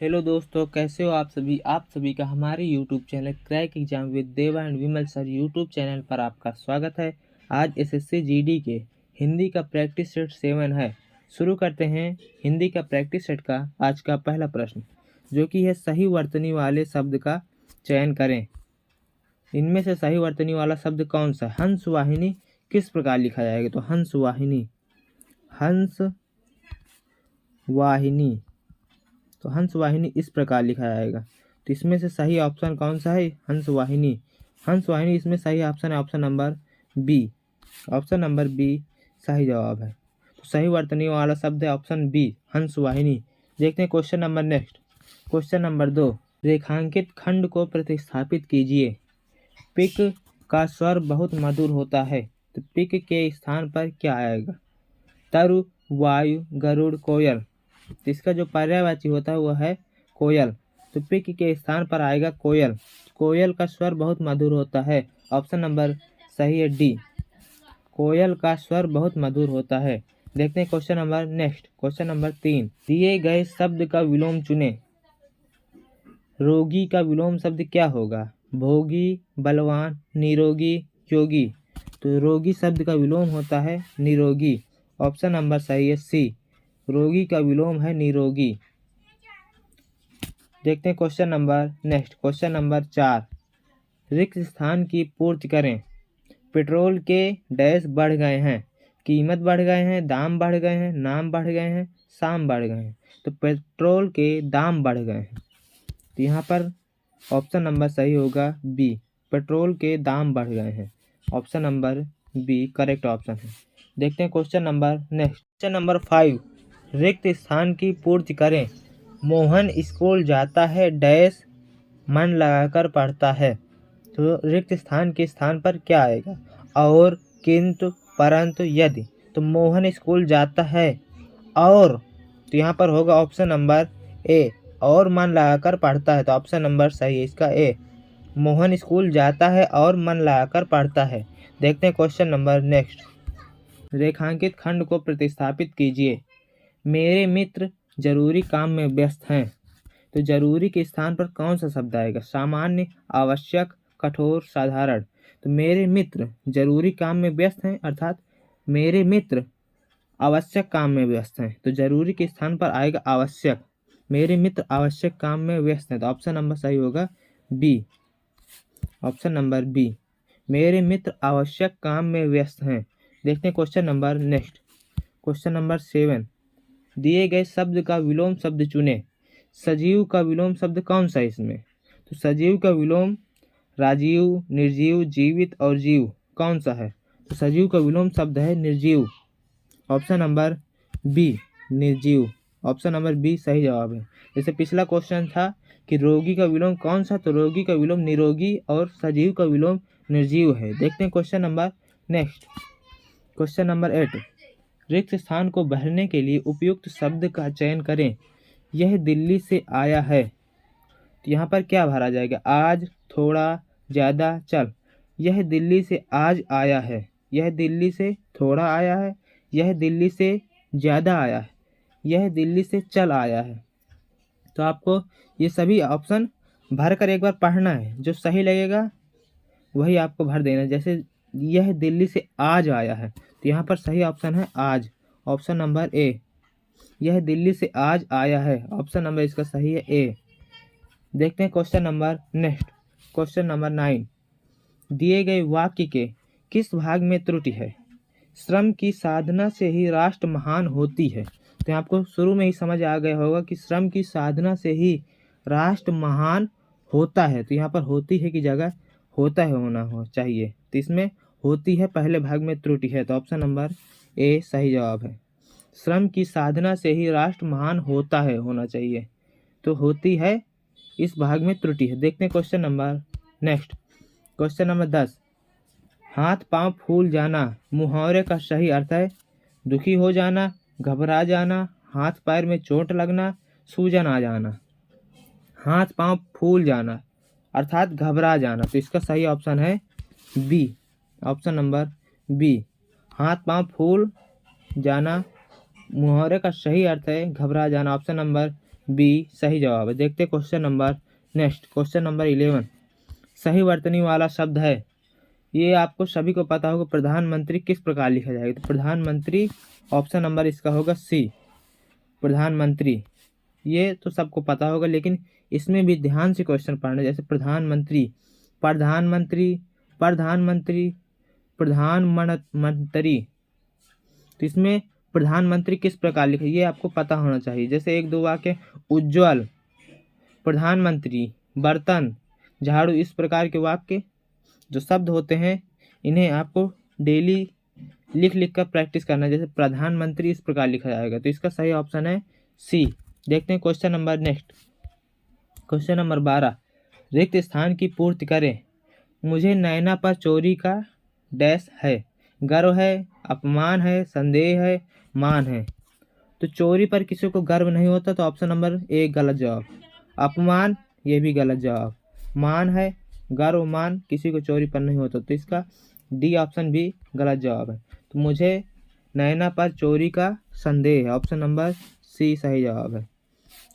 Hello दोस्तों, कैसे हो आप सभी का हमारे YouTube channel crack exam with Deva and Vimal sir YouTube channel पर आपका स्वागत है। आज एसएससी जीडी के हिंदी का प्रैक्टिस सेट 7 है। शुरू करते हैं हिंदी का प्रैक्टिस सेट का आज का पहला प्रश्न, जो कि है सही वर्तनी वाले शब्द का चयन करें। इनमें से सही वर्तनी वाला शब्द कौन सा? हंस वाहिनी किस प्रकार लिखा जाएगा? तो हंस वाहिनी, हंस वाहिनी, तो हंस वाहिनी इस प्रकार लिखा जाएगा। तो इसमें से सही ऑप्शन कौन सा है? हंस वाहिनी। हंस वाहिनी इसमें सही ऑप्शन है option number B. Option number B सही जवाब है। तो सही वर्तनी वाला शब्द है ऑप्शन बी, हंस वाहिनी। देखते हैं question number next. Question number 2, रेखांकित खंड को प्रतिस्थापित कीजिए। पिक का स्वर बहुत मधुर होता है, तो पिक के स्थान पर क्या आएगा? तरु, वायु, गरुड़, कोयल। तो इसका जो पर्यायवाची होता है वह है कोयल। तो पिक के स्थान पर आएगा कोयल। कोयल का स्वर बहुत मधुर होता है। ऑप्शन नंबर सही है डी, कोयल का स्वर बहुत मधुर होता है। देखते हैं question number next. Question number 3, दिए गए शब्द का विलोम चुने। रोगी का विलोम शब्द क्या होगा? भोगी, बलवान, निरोगी, योगी। तो रोगी शब्द का विलोम होता है निरोगी। ऑप्शन नंबर सही है सी, रोगी का विलोम है निरोगी। देखते हैं question number next. Question number 4, रिक्त स्थान की पूर्ति करें। पेट्रोल के डैश बढ़ गए हैं, कीमत बढ़ गए हैं, दाम बढ़ गए हैं, नाम बढ़ गए हैं, शाम बढ़ गए हैं। तो पेट्रोल के दाम बढ़ गए हैं। तो यहाँ पर ऑप्शन नंबर सही होगा बी, पेट्रोल के दाम बढ़ गए हैं। Option number B correct option है। देखते हैं question number next. Question number 5, रिक्त स्थान की पूर्ति करें। मोहन स्कूल जाता है डैश मन लगाकर पढ़ता है। तो रिक्त स्थान के स्थान पर क्या आएगा? और, किंतु, परंतु, यदि। तो मोहन स्कूल जाता है और, तो यहाँ पर होगा ऑप्शन नंबर ए, और मन लगाकर पढ़ता है। तो ऑप्शन नंबर सही है इसका ए, मोहन स्कूल जाता है और मन लगाकर पढ़ता है। देखते हैं क्वेश्चन नंबर नेक्स्ट। रेखांकित खंड को प्रतिस्थापित कीजिए। मेरे मित्र जरूरी काम में व्यस्त हैं। तो जरूरी के स्थान पर कौन सा शब्द आएगा? सामान्य, आवश्यक, कठोर, साधारण। तो मेरे मित्र जरूरी काम में व्यस्त हैं, अर्थात मेरे मित्र आवश्यक काम में व्यस्त हैं। तो जरूरी के स्थान पर आएगा आवश्यक। मेरे मित्र आवश्यक काम में व्यस्त हैं। तो ऑप्शन नंबर सही होगा बी, ऑप्शन नंबर बी, मेरे मित्र आवश्यक काम में व्यस्त हैं। देखते हैं question number next. Question number 7, दिए गए शब्द का विलोम शब्द चुने। सजीव का विलोम शब्द कौन सा है इसमें? तो सजीव का विलोम राजीव, निर्जीव, जीवित और जीव कौन सा है? तो सजीव का विलोम शब्द है निर्जीव। ऑप्शन नंबर बी, निर्जीव। ऑप्शन नंबर बी सही जवाब है। जैसे पिछला क्वेश्चन था कि रोगी का विलोम कौन सा, तो रोगी का विलोम निरोगी और सजीव का विलोम निर्जीव है। देखते हैं question number next. Question number 8, रिक्त स्थान को भरने के लिए उपयुक्त शब्द का चयन करें। यह दिल्ली से आया है। तो यहाँ पर क्या भरा जाएगा? आज, थोड़ा, ज़्यादा, चल। यह दिल्ली से आज आया है, यह दिल्ली से थोड़ा आया है, यह दिल्ली से ज़्यादा आया है, यह दिल्ली से चल आया है। तो आपको ये सभी ऑप्शन भर कर एक बार पढ़ना है, जो सही लगेगा वही आपको भर देना है। जैसे यह दिल्ली से आज आया है, तो यहाँ पर सही ऑप्शन है आज, ऑप्शन नंबर ए। यह दिल्ली से आज आया है, ऑप्शन नंबर इसका सही है ए। देखते हैं question number next. Question number 9, दिए गए वाक्य के किस भाग में त्रुटि है? श्रम की साधना से ही राष्ट्र महान होती है। तो आपको शुरू में ही समझ आ गया होगा कि श्रम की साधना से ही राष्ट्र महान होता है। तो यहाँ पर होती है की जगह होता है होना हो चाहिए। तो इसमें होती है पहले भाग में त्रुटि है। तो ऑप्शन नंबर ए सही जवाब है। श्रम की साधना से ही राष्ट्र महान होता है होना चाहिए, तो होती है इस भाग में त्रुटि है। देखते हैं question number next. Question number 10, हाथ पांव फूल जाना मुहावरे का सही अर्थ है? दुखी हो जाना, घबरा जाना, हाथ पैर में चोट लगना, सूजन आ जाना। हाथ पांव फूल जाना अर्थात घबरा जाना। तो इसका सही ऑप्शन है बी, ऑप्शन नंबर बी, हाथ पांव फूल जाना मुहावरे का सही अर्थ है घबरा जाना। ऑप्शन नंबर बी सही जवाब है। देखते हैं question number next, question number 11 सही वर्तनी वाला शब्द है। ये आपको सभी को पता होगा, प्रधानमंत्री किस प्रकार लिखा जाएगा? तो प्रधानमंत्री ऑप्शन नंबर इसका होगा सी, प्रधानमंत्री। ये तो सबको पता होगा, लेकिन इसमें भी ध्यान से क्वेश्चन पढ़ना, जैसे प्रधानमंत्री, प्रधानमंत्री, प्रधानमंत्री, प्रधानमंत्री, तो इसमें प्रधानमंत्री किस प्रकार लिखे ये आपको पता होना चाहिए। जैसे एक दो वाक्य, उज्ज्वल, प्रधानमंत्री, बर्तन, झाड़ू, इस प्रकार के वाक्य जो शब्द होते हैं इन्हें आपको डेली लिख लिख कर प्रैक्टिस करना है। जैसे प्रधानमंत्री इस प्रकार लिखा जाएगा, तो इसका सही ऑप्शन है सी। देखते हैं question number next, question number 12 रिक्त स्थान की पूर्ति करें। मुझे नैना पर चोरी का डैश है, गर्व है, अपमान है, संदेह है, मान है। तो चोरी पर किसी को गर्व नहीं होता, तो ऑप्शन नंबर ए गलत जवाब। अपमान, ये भी गलत जवाब। मान है, गर्व, मान किसी को चोरी पर नहीं होता, तो इसका डी ऑप्शन भी गलत जवाब है। तो मुझे नैना पर चोरी का संदेह है, ऑप्शन नंबर सी सही जवाब है।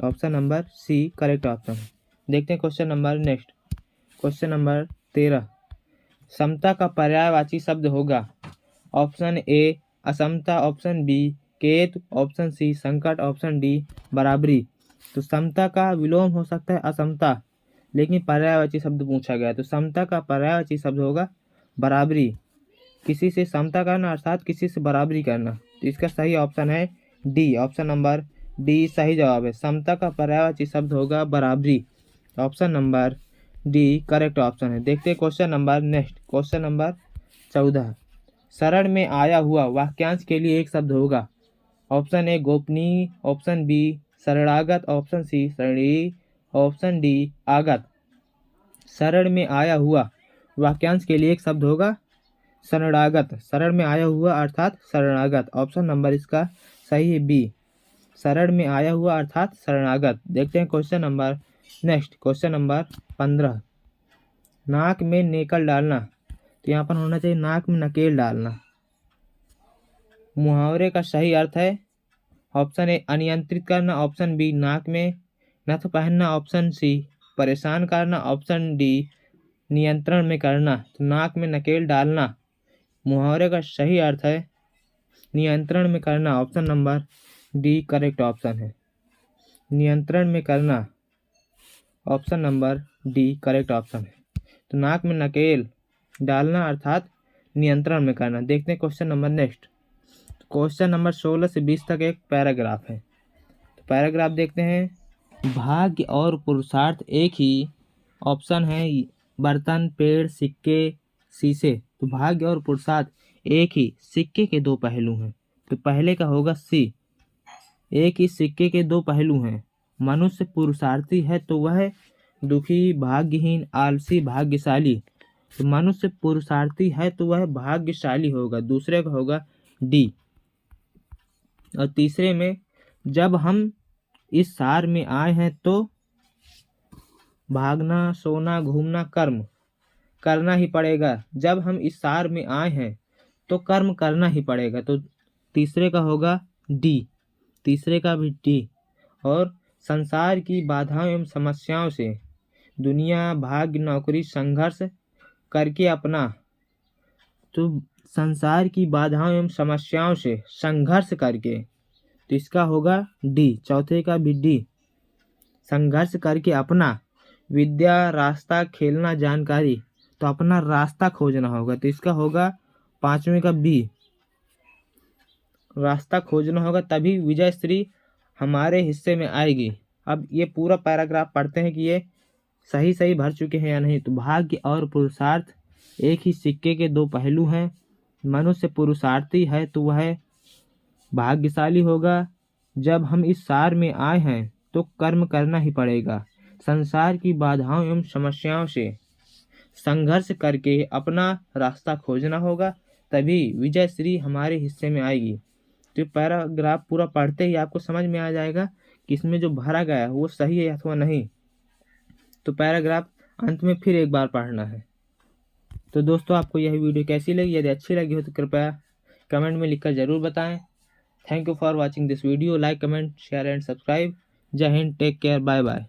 Option number C correct option है। देखते हैं question number next, question number 13 समता का पर्यायवाची शब्द होगा। ऑप्शन ए असमता, ऑप्शन बी केतु, ऑप्शन सी संकट, ऑप्शन डी बराबरी। तो समता का विलोम हो सकता है असमता, लेकिन पर्यायवाची शब्द पूछा गया, तो समता का पर्यायवाची शब्द होगा बराबरी। किसी से समता करना अर्थात किसी से बराबरी करना, तो इसका सही ऑप्शन है डी, ऑप्शन नंबर डी सही जवाब है। समता का पर्यायवाची शब्द होगा बराबरी, option number D correct option है। देखते हैं question number next, question number 14 शरण में आया हुआ वाक्यांश के लिए एक शब्द होगा। ऑप्शन ए गोपनीय, ऑप्शन बी शरणागत, ऑप्शन सी शरणीय, ऑप्शन डी आगत। शरण में आया हुआ वाक्यांश के लिए एक शब्द होगा शरणागत, शरण में आया हुआ अर्थात शरणागत, ऑप्शन नंबर इसका सही है बी, शरण में आया हुआ अर्थात शरणागत। देखते हैं question number next, question number 15 नाक में नेकल डालना, तो यहाँ पर होना चाहिए नाक में नकेल डालना। मुहावरे का सही अर्थ है ऑप्शन ए अनियंत्रित करना, ऑप्शन बी नाक में नथ पहनना, ऑप्शन सी परेशान करना, ऑप्शन डी नियंत्रण में करना। तो नाक में नकेल डालना मुहावरे का सही अर्थ है नियंत्रण में करना, option number D correct option है। नियंत्रण में करना, option number D correct option है। तो नाक में नकेल डालना अर्थात नियंत्रण में करना। देखते हैं question number next, question number 16 से 20 तक एक पैराग्राफ है। तो पैराग्राफ देखते हैं। भाग्य और पुरुषार्थ एक ही, ऑप्शन है बर्तन, पेड़, सिक्के, शीशे। तो भाग्य और पुरुषार्थ एक ही सिक्के के दो पहलू हैं, तो पहले का होगा सी, एक ही सिक्के के दो पहलू हैं। मनुष्य पुरुषार्थी है तो वह दुखी, भाग्यहीन, आलसी, भाग्यशाली। तो मनुष्य पुरुषार्थी है तो वह भाग्यशाली होगा, दूसरे का होगा डी। और तीसरे में जब हम इस सार में आए हैं तो भागना, सोना, घूमना, कर्म करना ही पड़ेगा। जब हम इस सार में आए हैं तो कर्म करना ही पड़ेगा, तो तीसरे का होगा डी, तीसरे का भी डी। और संसार की बाधाओं एवं समस्याओं से दुनिया, भाग्य, नौकरी संघर्ष करके अपना, तो संसार की बाधाओं एवं समस्याओं से संघर्ष करके, तो इसका होगा डी, चौथे का भी डी, संघर्ष करके अपना विद्या, रास्ता, खेलना, जानकारी, तो अपना रास्ता खोजना होगा, तो इसका होगा पांचवें का बी, रास्ता खोजना होगा, तभी विजय श्री हमारे हिस्से में आएगी। अब ये पूरा पैराग्राफ पढ़ते हैं कि ये सही सही भर चुके हैं या नहीं। तो भाग्य और पुरुषार्थ एक ही सिक्के के दो पहलू हैं। मनुष्य पुरुषार्थी है तो वह भाग्यशाली होगा। जब हम इस सार में आए हैं तो कर्म करना ही पड़ेगा। संसार की बाधाओं एवं समस्याओं से संघर्ष करके अपना रास्ता खोजना होगा, तभी विजय श्री हमारे हिस्से में आएगी। तो पैराग्राफ पूरा पढ़ते ही आपको समझ में आ जाएगा कि इसमें जो भरा गया है वो सही है अथवा नहीं। तो पैराग्राफ अंत में फिर एक बार पढ़ना है। तो दोस्तों आपको यह वीडियो कैसी लगी? यदि अच्छी लगी हो तो कृपया कमेंट में लिखकर ज़रूर बताएं। Thank you for watching this video. Like, comment, share and subscribe. जय हिंद, टेक केयर, बाय बाय।